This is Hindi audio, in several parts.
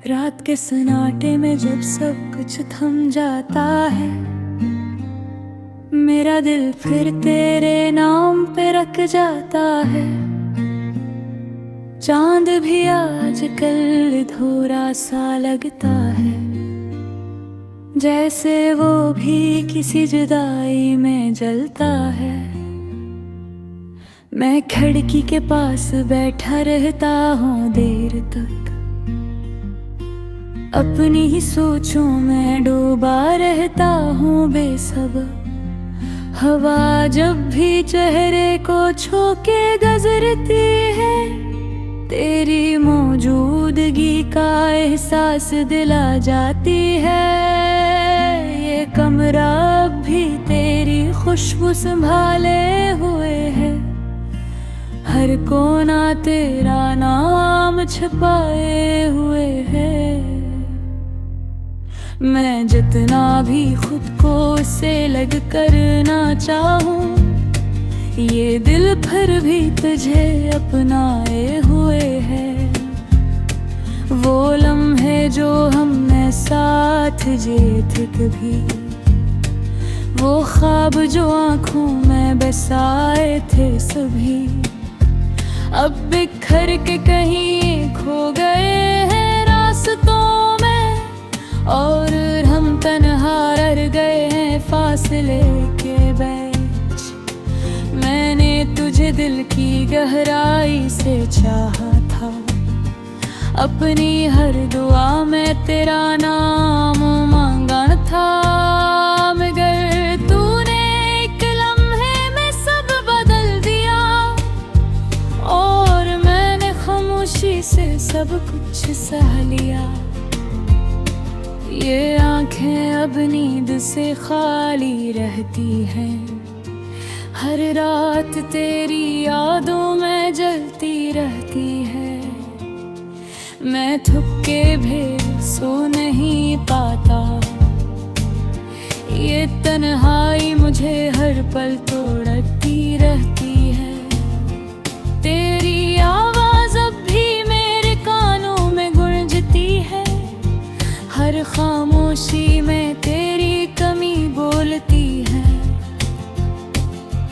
रात के सन्नाटे में जब सब कुछ थम जाता है, मेरा दिल फिर तेरे नाम पे रख जाता है। चांद भी आजकल थोड़ा सा लगता है, जैसे वो भी किसी जुदाई में जलता है। मैं खिड़की के पास बैठा रहता हूँ देर तक, अपनी ही सोचों में डूबा रहता हूँ बेसब्र। हवा जब भी चेहरे को छू के गुजरती है, तेरी मौजूदगी का एहसास दिला जाती है। ये कमरा अब भी तेरी खुशबू संभाले हुए है, हर कोना तेरा नाम छुपाए हुए है। मैं जितना भी खुद को उससे लग करना चाहूं, ये दिल फिर भी तुझे अपनाए हुए है। वो लम्हे जो हमने साथ जिए थे कभी, वो ख्वाब जो आंखों में बसाए थे सभी, अब बिखर के कहीं खो गए हैं रास्तों में। और हम तन्हा रह गए हैं फासले के बीच। मैंने तुझे दिल की गहराई से चाहा था, अपनी हर दुआ में तेरा नाम मांगा था। मगर तूने एक लम्हे में सब बदल दिया, और मैंने खामोशी से सब कुछ सह लिया। ये आंखें अब नींद से खाली रहती हैं, हर रात तेरी यादों में जलती रहती है। मैं थक के भी सो नहीं पाता, ये तन्हाई मुझे हर पल तोड़ती रहती है। तेरी आवाज अब भी मेरे कानों में गूंजती है, हर खामोशी में तेरी कमी बोलती है।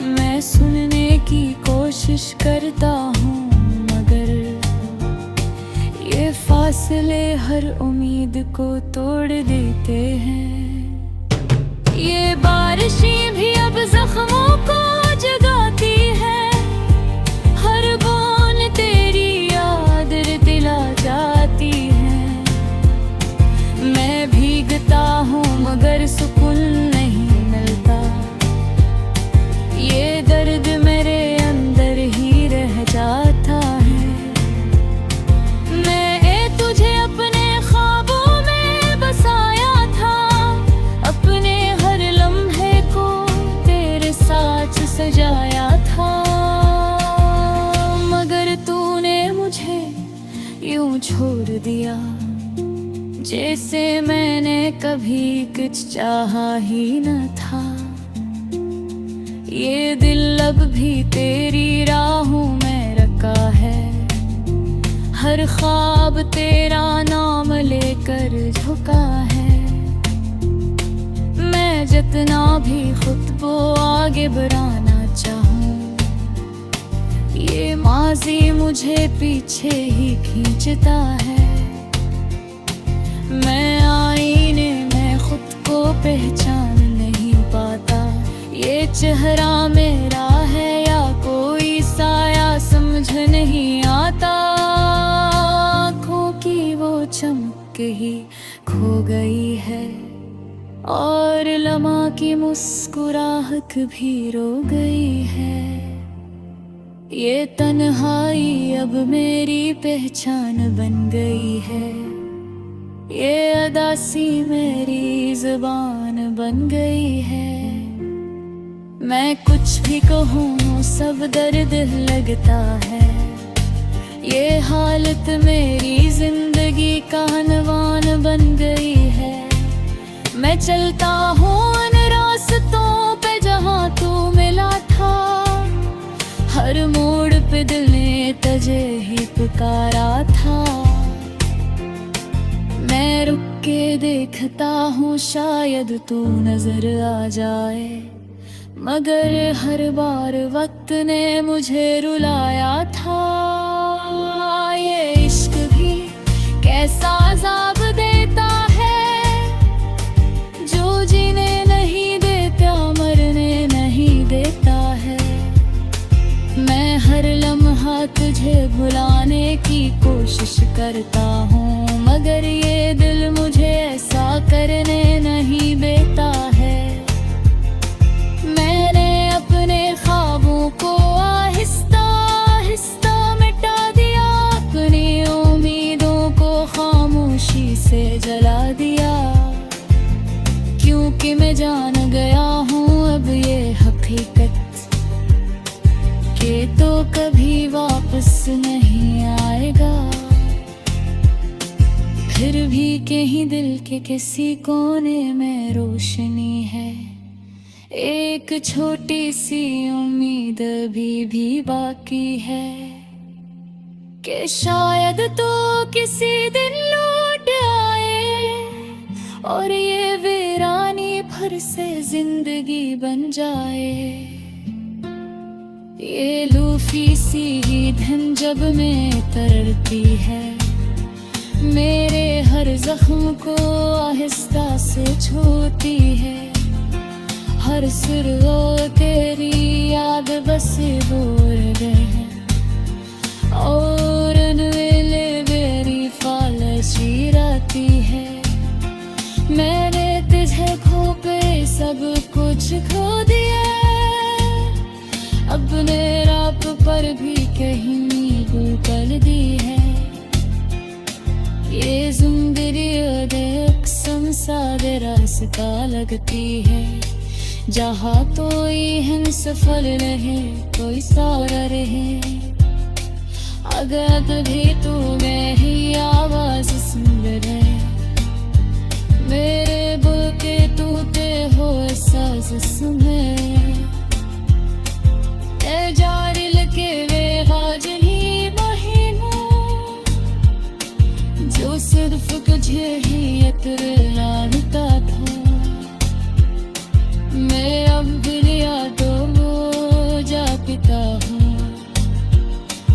मैं सुनने की कोशिश करता हूँ, मगर ये फासले हर उम्मीद को तोड़ देते हैं। ये बारिशें भी अब जख्मों को जगाती है, हर बूंद तेरी याद दिला जाती है। मैं भीगता हूँ मगर सुकून नहीं मिलता, ये दर्द मेरे अंदर ही रह जाता है। मैं तुझे अपने ख्वाबों में बसाया था, अपने हर लम्हे को तेरे साथ सजाया था। मगर तूने मुझे यूं छोड़ दिया, जैसे मैंने कभी कुछ चाहा ही न था। ये दिल अब भी तेरी राहों में रखा है, हर ख्वाब तेरा नाम लेकर झुका है। मैं जितना भी खुद को आगे बढ़ाना चाहूं, ये माजी मुझे पीछे ही खींचता है। मैं आईने में खुद को पहचान नहीं पाता, ये चेहरा मेरा है या कोई साया समझ नहीं आता। आँखों की वो चमक ही खो गई है, और लम्हा की मुस्कुराहट भी रो गई है। ये तन्हाई अब मेरी पहचान बन गई है, ये अदासी मेरी जुबान बन गई है। मैं कुछ भी कहूँ सब दर्द लगता है, ये हालत मेरी जिंदगी का अनवान बन गई है। मैं चलता हूँ उन रास्तों पे जहाँ तू मिला था, हर मोड़ पे दिल ने तुझे ही पुकारा था। मैं रुक के देखता हूँ शायद तू नजर आ जाए, मगर हर बार वक्त ने मुझे रुलाया था। ये इश्क भी कैसा अज़ाब देता है, जो जीने नहीं देता मरने नहीं देता है। मैं हर लम्हा तुझे भुलाने की कोशिश करता हूँ, मगर ये दिल मुझे ऐसा करने नहीं देता है। मैंने अपने ख्वाबों को आहिस्ता आहिस्ता मिटा दिया, अपनी उम्मीदों को खामोशी से जला दिया, क्योंकि मैं जान गया हूँ अब ये हकीकत के तो कभी वापस नहीं आएगा। फिर भी कहीं दिल के किसी कोने में रोशनी है, एक छोटी सी उम्मीद अभी भी बाकी है कि शायद तो किसी दिन लौट आए और ये वीरानी फिर से जिंदगी बन जाए। ये लूफी सी धुन जब में तरती है, मेरे हर जख्म को आहिस्ता से छूती है। हर सुर वो तेरी याद बस बोल रहे, और वेले मेरी फालसी रहती है। मैंने तुझे खो पे सब कुछ खो दिया, अपने राप पर भी कहीं नींबू कर दी है। ये जिंदगी अक्सम सादे रास्ता लगती है, जहाँ तो हम सफल रहे कोई सारा रहे। अगर कभी तू मेरी आवाज सुन रहे, मेरे बुल के टूटे हो साज सुने, जारी लगे वे हाजरी महीनों, जो सिर्फ तुझे ही जानता था। मैं अब दिल यादों जा पिता हूँ,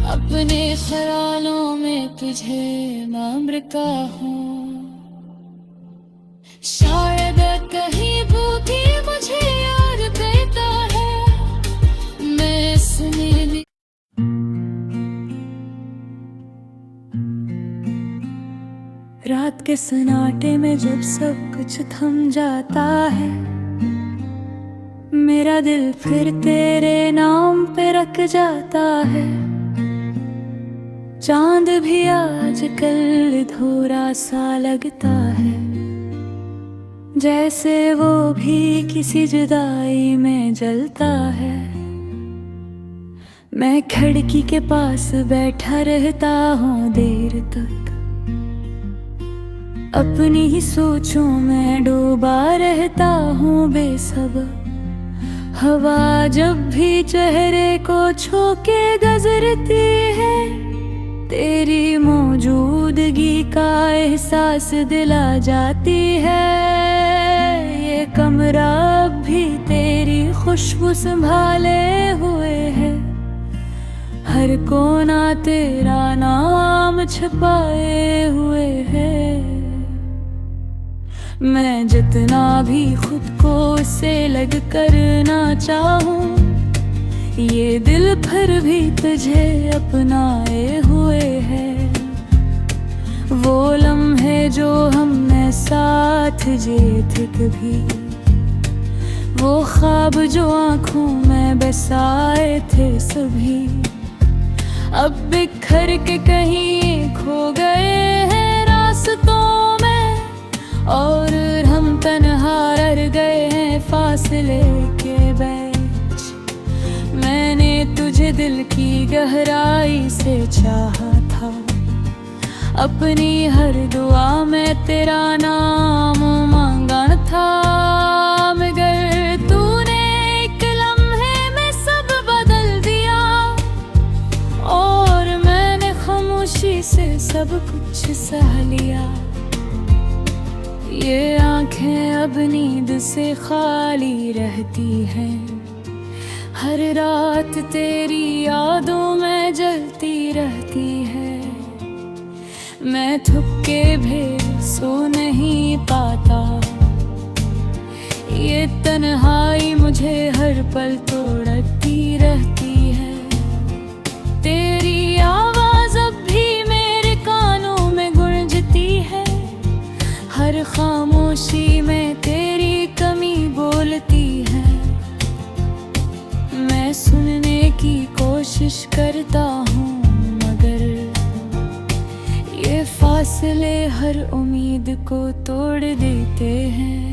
अपने ख्यालों में तुझे नाम रखा हूँ। शायद कहीं भूखी मुझे याद देता है, मैं सुनी। रात के सन्नाटे में जब सब कुछ थम जाता है, मेरा दिल फिर तेरे नाम पे रख जाता है। चांद भी आजकल थोड़ा सा लगता है, जैसे वो भी किसी जुदाई में जलता है। मैं खिड़की के पास बैठा रहता हूँ देर तक, अपनी ही सोचों में डूबा रहता हूँ बेसब्र। हवा जब भी चेहरे को छू के गुजरती है, तेरी मौजूदगी का एहसास दिला जाती है। ये कमरा अब भी तेरी खुशबू संभाले हुए है, हर कोना तेरा नाम छुपाए हुए है। मैं जितना भी खुद को उससे लग करना चाहूं, ये दिल फिर भी तुझे अपनाए हुए है। वो लम्हे जो हमने साथ जिए थे कभी, वो ख्वाब जो आँखों में बसाए थे सभी, अब बिखर के कहीं खो गए हैं रास्तों में, और हम तन्हा रह गए हैं फासले के बीच। मैंने तुझे दिल की गहराई से चाहा था, अपनी हर दुआ में तेरा नाम मांगा था, मगर तूने एक लम्हे में सब बदल दिया, और मैंने खामोशी से सब कुछ सह लिया। ये आंखें अब नींद से खाली रहती हैं, हर रात तेरी यादों में जलती रहती है। मैं थक के भी सो नहीं पाता, ये तन्हाई मुझे हर पल तोड़ती रहती है। तेरी आवाज अब भी मेरे कानों में गूंजती है, हर खामोशी में तेरी कमी बोलती है। मैं सुनने की कोशिश करता हूँ, मगर ये फासले हर उम्मीद को तोड़ देते हैं।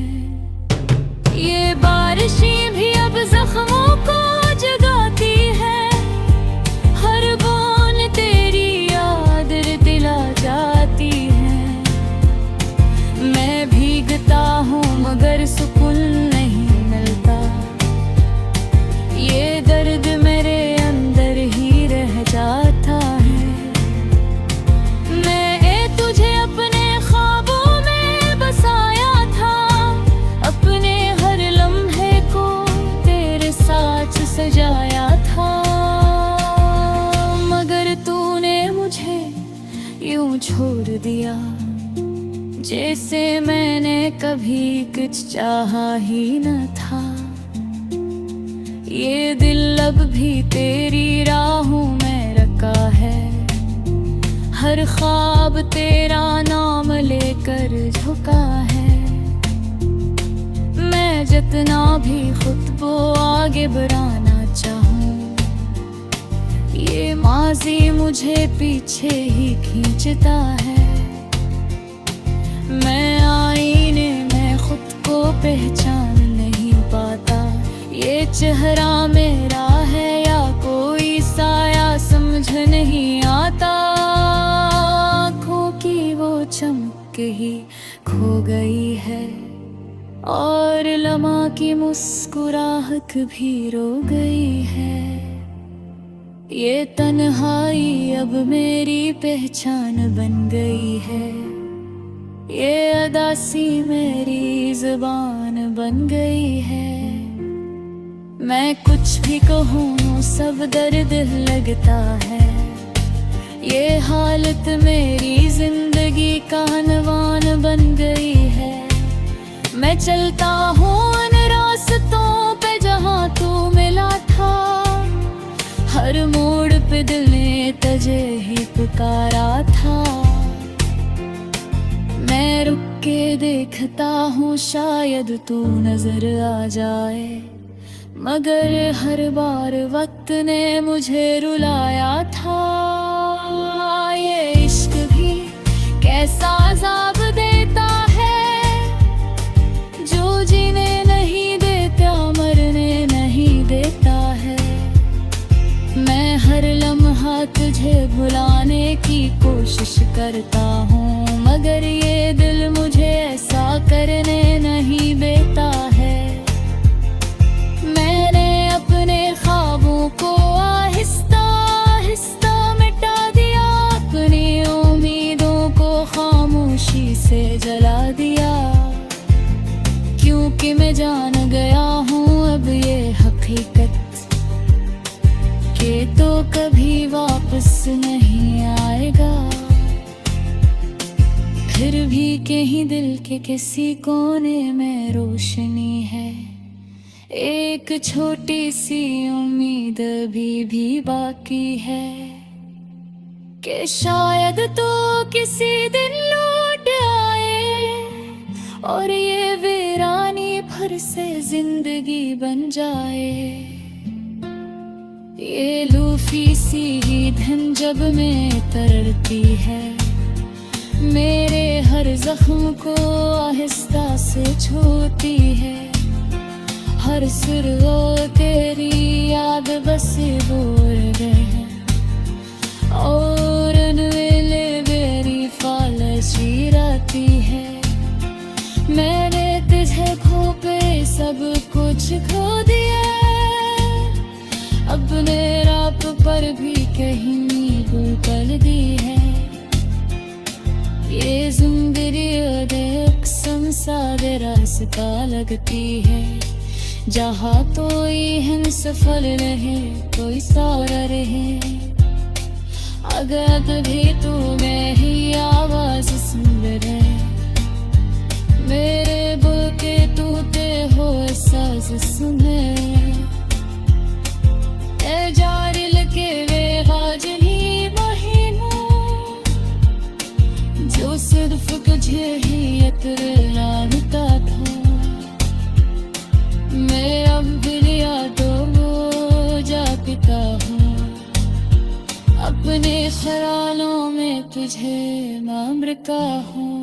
ये बारिशें भी अब जख्मों को जगाती है, हर बूंद तेरी याद दिला जाती है। मैं भीगता हूँ मगर सुकून नहीं मिलता, ये दर्द मेरे अंदर ही रह जाता है। मैं तुझे अपने ख्वाबों में बसाया था, अपने हर लम्हे को तेरे साथ सजाया था, मगर तूने मुझे यूं छोड़ दिया जैसे मैंने कभी कुछ चाहा ही न था। ये दिल अब भी तेरी राहों में रखा है, हर ख्वाब तेरा नाम लेकर झुका है। मैं जितना भी खुद को आगे बढ़ाना चाहूँ, ये माजी मुझे पीछे ही खींचता है। मैं आईने में खुद को पहचान नहीं पाता, ये चेहरा मेरा है या कोई साया समझ नहीं आता। आँखों की वो चमक ही खो गई है, और लम्हा की मुस्कुराहट भी रो गई है। ये तन्हाई अब मेरी पहचान बन गई है, ये अदासी मेरी ज़बान बन गई है। मैं कुछ भी कहूँ सब दर्द लगता है, ये हालत मेरी जिंदगी का अनवान बन गई है। मैं चलता हूँ उन रास्तों पे जहाँ तू मिला था, हर मोड़ पे दिल ने तुझे ही पुकारा था। मैं रुक के देखता हूँ शायद तू नजर आ जाए, मगर हर बार वक्त ने मुझे रुलाया था। ये इश्क भी कैसा अज़ाब देता है, जो जीने नहीं देता मरने नहीं देता है। मैं हर लम्हा तुझे भुलाने की कोशिश करता हूँ, मगर ये दिल मुझे ऐसा करने नहीं देता है। मैंने अपने ख्वाबों को आहिस्ता आहिस्ता मिटा दिया, अपनी उम्मीदों को खामोशी से जला दिया, क्योंकि मैं जान गया हूँ अब ये हकीकत के तो कभी वापस नहीं आएगा। फिर भी कहीं दिल के किसी कोने में रोशनी है, एक छोटी सी उम्मीद अभी भी बाकी है कि शायद तो किसी दिन लौट आए और ये वीरानी भर से जिंदगी बन जाए। ये लूफी सी ही धन जब में तरती है, मेरे हर जख्म को आहिस्ता से छूती है। हर सुर वो तेरी याद बस बोल रहे हैं, और वेले मेरी फालसी रहती है। मैंने तुझे खो पे सब कुछ खो दिया, अपने राप पर भी कहीं नींबू कर दी है। ये जिंदगी कसम सादे रास्ता लगती है। जहाँ तो ये हम सफल रहे, कोई सारा रहे। अगर कभी तू में ही आवाज सुन रहे, मेरे बुल के टूटे हो साज सुने। ए जारिल के वे हाजनी महीना, जो सिर्फ तुझे ही इतराता था। मैं अब भी यादों में जागता हूँ, अपने ख्यालों में तुझे मामरता हूँ।